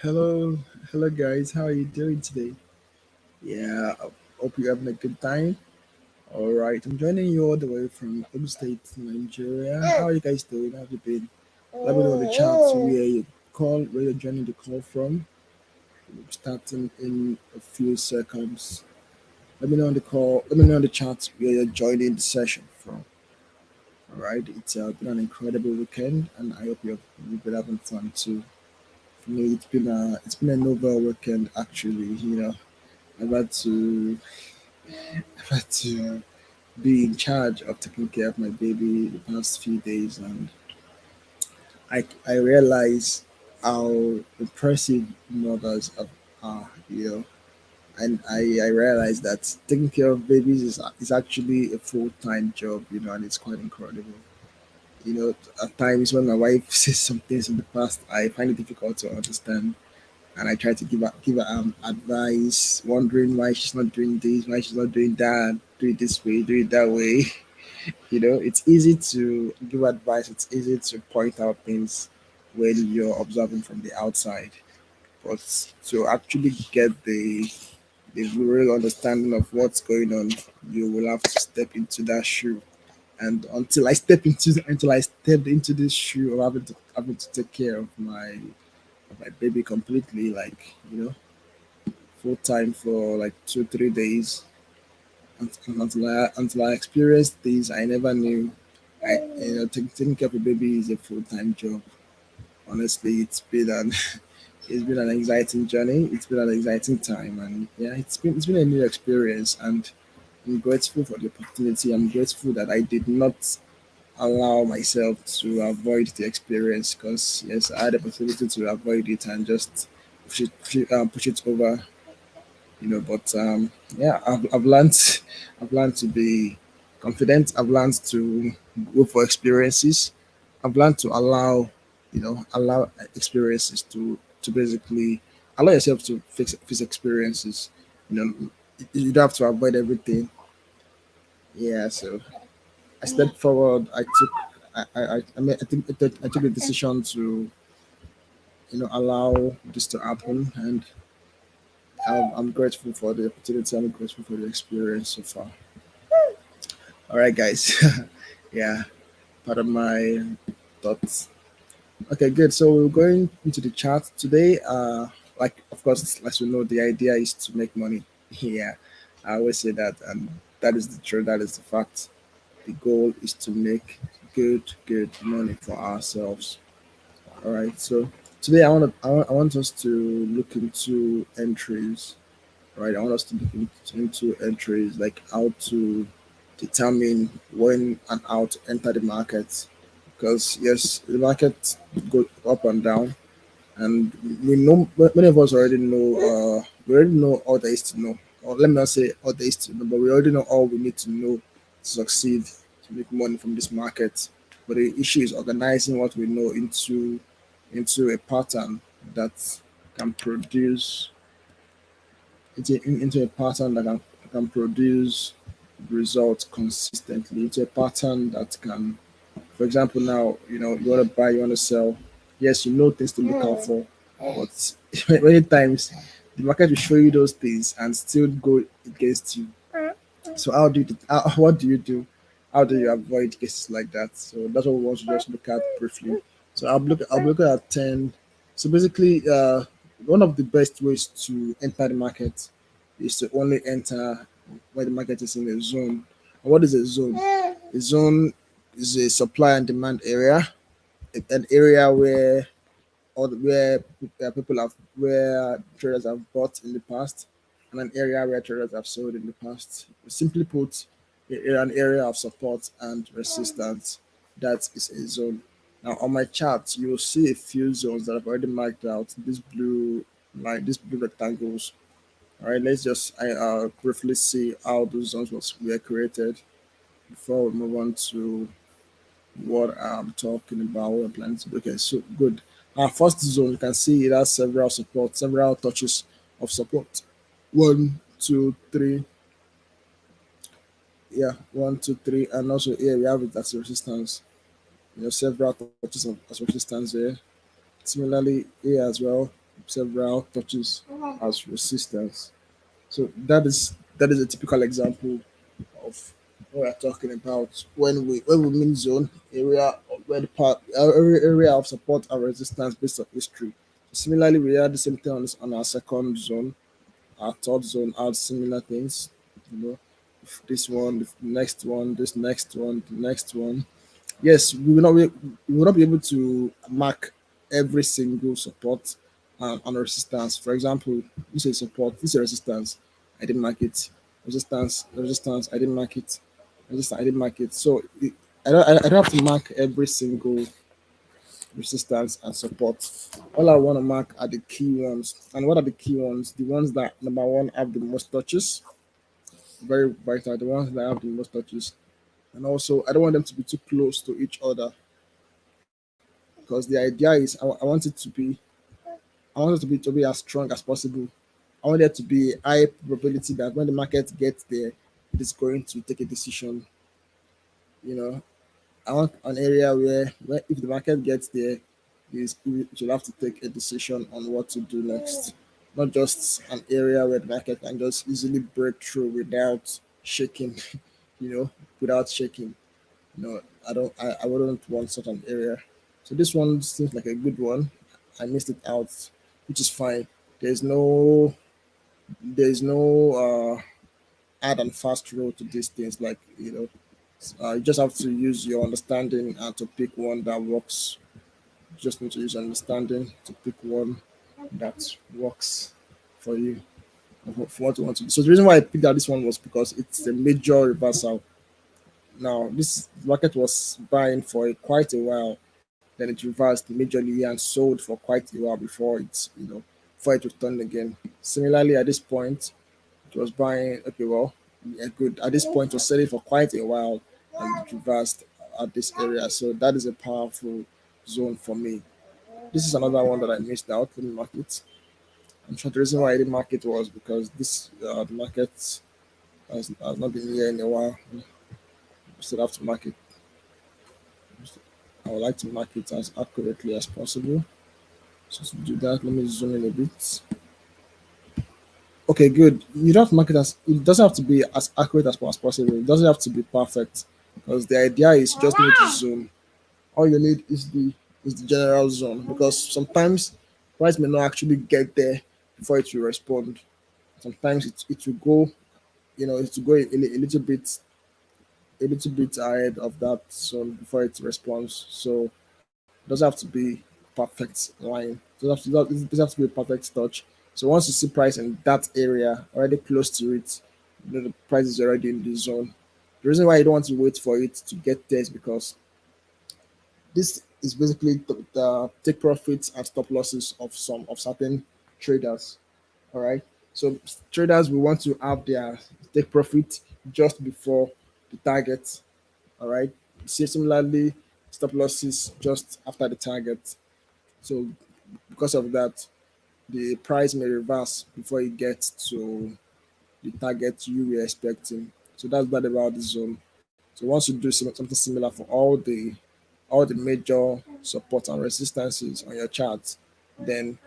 Hello, hello guys. How are you doing today? Yeah, I hope you're having a good time. All right, I'm joining you all the way from Ogun State, Nigeria. How are you guys doing? How have you been? Let me know in the chat where you're joining the call from. Starting in a few seconds. Let me know on the call. Let me know in the chat where you're joining the session from. All right, it's been an incredible weekend, and I hope you've been having fun too. For me, it's been a novel weekend actually. I've had to I've had to be in charge of taking care of my baby the past few days, and I realize how impressive mothers are, and I realize that taking care of babies is actually a full time job, and it's quite incredible. At times when my wife says some things in the past, I find it difficult to understand, and I try to give her advice, wondering why she's not doing this, why she's not doing that, do it this way, do it that way. It's easy to give advice. It's easy to point out things when you're observing from the outside, but to actually get the real understanding of what's going on, you will have to step into that shoe. And until I stepped into this shoe of having to take care of my baby completely, like full time for like 2 3 days, until I experienced this, I never knew. Taking care of a baby is a full time job. Honestly, it's been an exciting journey. It's been an exciting time, and yeah, it's been a new experience, and I'm grateful for the opportunity. I'm grateful that I did not allow myself to avoid the experience, because yes, I had the opportunity to avoid it and just push it over. But yeah, I've learned I've learned to be confident. I've learned to go for experiences. I've learned to allow experiences to basically allow yourself to fix experiences. you know you don't have to avoid everything. Yeah, so I stepped forward. I took the decision to allow this to happen, and I'm grateful for the opportunity. I'm grateful for the experience so far. All right, guys. Yeah, part of my thoughts. Okay, good. So we're going into the chat today. Like, of course, as you know, the idea is to make money. Yeah, I always say that, and that is the truth. That is the fact. The goal is to make good money for ourselves. All right. So today, I want us to look into entries. Right. I want us to look into entries, like how to determine when and how to enter the market. Because yes, the market go up and down, and we know many of us already know. We already know all there is to know, or let me not say all there is to know, but we already know all we need to know to succeed, to make money from this market. But the issue is organizing what we know into a pattern that can produce into a pattern that can produce results consistently, into a pattern that can, for example, now you want to buy, you want to sell. Yes, you know things to look out for, but many times the market will show you those things and still go against you. So what do you do? How do you avoid cases like that? So that's what we want to just look at briefly. So I'll look at 10. So basically, one of the best ways to enter the market is to only enter where the market is in a zone. And what is a zone? A zone is a supply and demand area, an area where people have where traders have bought in the past, and an area where traders have sold in the past. Simply put, an area of support and resistance. That is a zone. Now on my chart, you will see a few zones that I've already marked out. This blue line, these blue rectangles. All right, let's just briefly see how those zones were created before we move on to what I'm talking about, what I'm planning to do. Okay, so good. Our first zone, you can see it has several touches of support. One, two, three. Yeah, one, two, three. And also here we have it as a resistance. Several touches as resistance here. Similarly, here as well. several touches as resistance. So that is a typical example of what we're talking about when we mean zone area where the part area of support and resistance based on history. Similarly, we had the same thing on our second zone, our third zone had similar things. You know, if this one, the next one, this next one, the next one. Yes, we will not be able to mark every single support and resistance. For example, this is support, this is resistance. I didn't mark it. Resistance. I didn't mark it. Resistance. I didn't mark it. So I don't have to mark every single resistance and support. All I want to mark are the key ones. And what are the key ones? The ones that number one have the most touches, very vital. The ones that have the most touches, and also I don't want them to be too close to each other because the idea is I want it to be I want it to be as strong as possible. I want there to be high probability that when the market gets there, it is going to take a decision. You know, I want an area where if the market gets there, it will have to take a decision on what to do next. Not just an area where the market can just easily break through without shaking, you know, without shaking. No, I wouldn't want such an area. So this one seems like a good one. I missed it out, which is fine. There's no there's no hard and fast rule to these things. Like you just have to use your understanding and to pick one that works. You just need to use understanding to pick one that works for you for what you want to do. So the reason why I picked out this one was because it's a major reversal. Now this market was buying for quite a while. Then it reversed majorly and sold for quite a while before it returned again. Similarly, at this point, it was buying. Okay, well, yeah, good. At this point, it was selling for quite a while and it reversed at this area. So that is a powerful zone for me. This is another one that I missed out. Let me mark it. I'm sure the reason why I didn't mark it was because this the market has not been here in a while. Still have to mark it. I would like to mark it as accurately as possible. So to do that, let me zoom in a bit. Okay, good. You don't have to mark it as it doesn't have to be as accurate as possible. It doesn't have to be perfect because the idea is just need to zoom. All you need is the general zone because sometimes price may not actually get there before it will respond. Sometimes it will go, it will go a little bit ahead of that zone before it responds. So it doesn't have to be perfect line. It doesn't have to be a perfect touch. So once you see price in that area already close to it, the price is already in the zone. The reason why you don't want to wait for it to get there is because this is basically the take profits and stop losses of certain traders. All right. So traders will want to have their take profit just before the target. All right. Similarly, stop losses just after the target. So because of that, the price may reverse before it gets to the target you were expecting. So that's bad about the zone. So once you do something similar for all the major support and resistances on your chart, then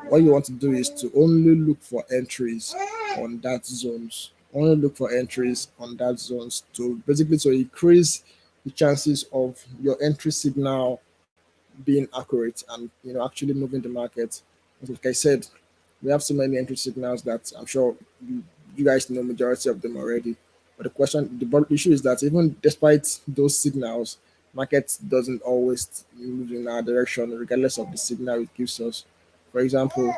what you want to do is to only look for entries on that zones. Only look for entries on that zones to basically to increase the chances of your entry signal being accurate and actually moving the market. Like I said, we have so many entry signals that I'm sure you guys know majority of them already. But the issue is that even despite those signals, market doesn't always move in our direction regardless of the signal it gives us. For example,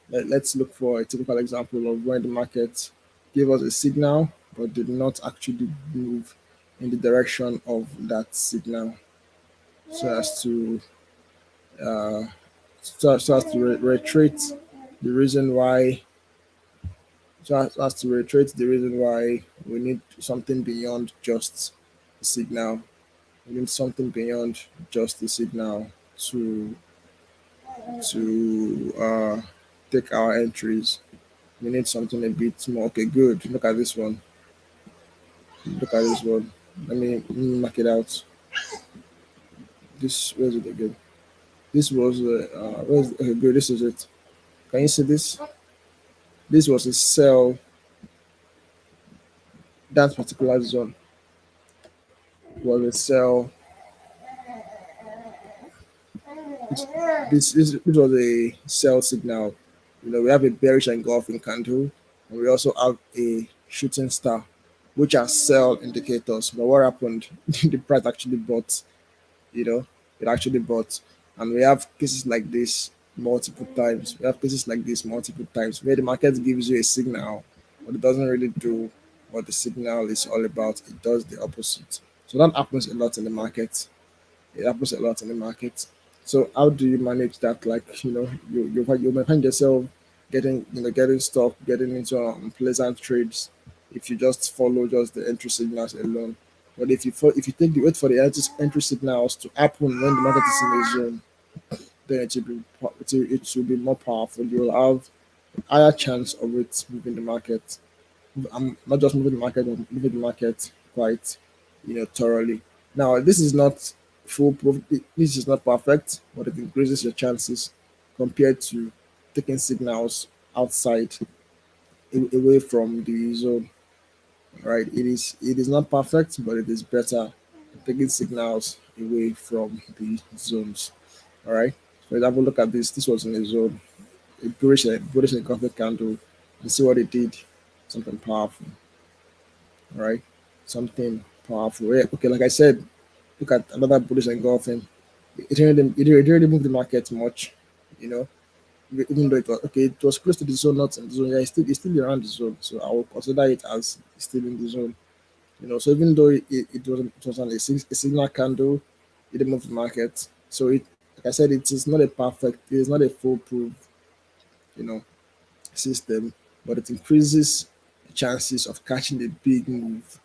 let's look for a typical example of when the market gave us a signal but did not actually move in the direction of that signal so as to reiterate the reason why so as to reiterate the reason why we need something beyond just the signal. We need something beyond just the signal to take our entries. We need something a bit more. Okay, good. Look at this one. Look at this one. Let me mark it out. This where's it again? This was okay, good. This is it. Can you see this? This was a sell. That particular zone was a sell. This was a sell signal. We have a bearish engulfing candle, and we also have a shooting star, which are sell indicators. But what happened? The price actually bought. You know, it actually bought, and we have cases like this multiple times. We have cases like this multiple times where the market gives you a signal, but it doesn't really do what the signal is all about. It does the opposite. So that happens a lot in the market. It happens a lot in the market. So how do you manage that? Like you may find yourself getting stuck, getting into unpleasant trades if you just follow just the entry signals alone. But if you take the wait for the entry signals to happen when the market is in a zone, then it will be more powerful. You will have a higher chance of it moving the market. I'm not just moving the market, but moving the market quite, thoroughly. Now, this is not foolproof. This is not perfect, but it increases your chances compared to taking signals outside, away from the zone. Right? It is not perfect, but it is better than taking signals away from the zones. All right. For example, look at this. This was in a zone. Bullish and conflict candle. You see what it did? Something powerful. Right? Something powerful. Yeah, okay, like I said, look at another bullish engulfing. It didn't move the market much, you know. Even though it was okay, it was close to the zone, not in the zone. Yeah, it's still around the zone, so I will consider it as still in the zone. So even though it was on a signal candle, it didn't move the market. So like I said, it is not a perfect, it is not a foolproof, you know, system, but it increases the chances of catching a big move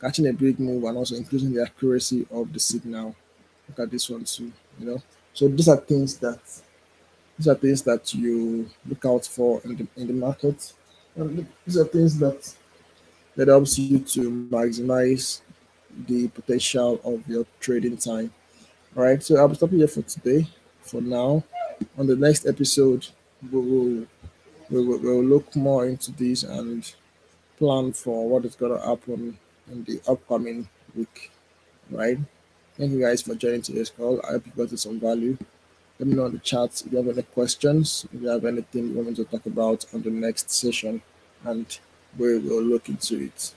and also increasing the accuracy of the signal. Look at this one too, So these are things that you look out for in the market. And these are things that helps you to maximize the potential of your trading time. All right, so I'll stop here for today. For now, on the next episode, we will we'll look more into this and plan for what is going to happen in the upcoming week. Right. Thank you guys for joining today's call. I hope you got some value. Let me know in the chat if you have any questions, if you have anything you want me to talk about on the next session, and we will look into it.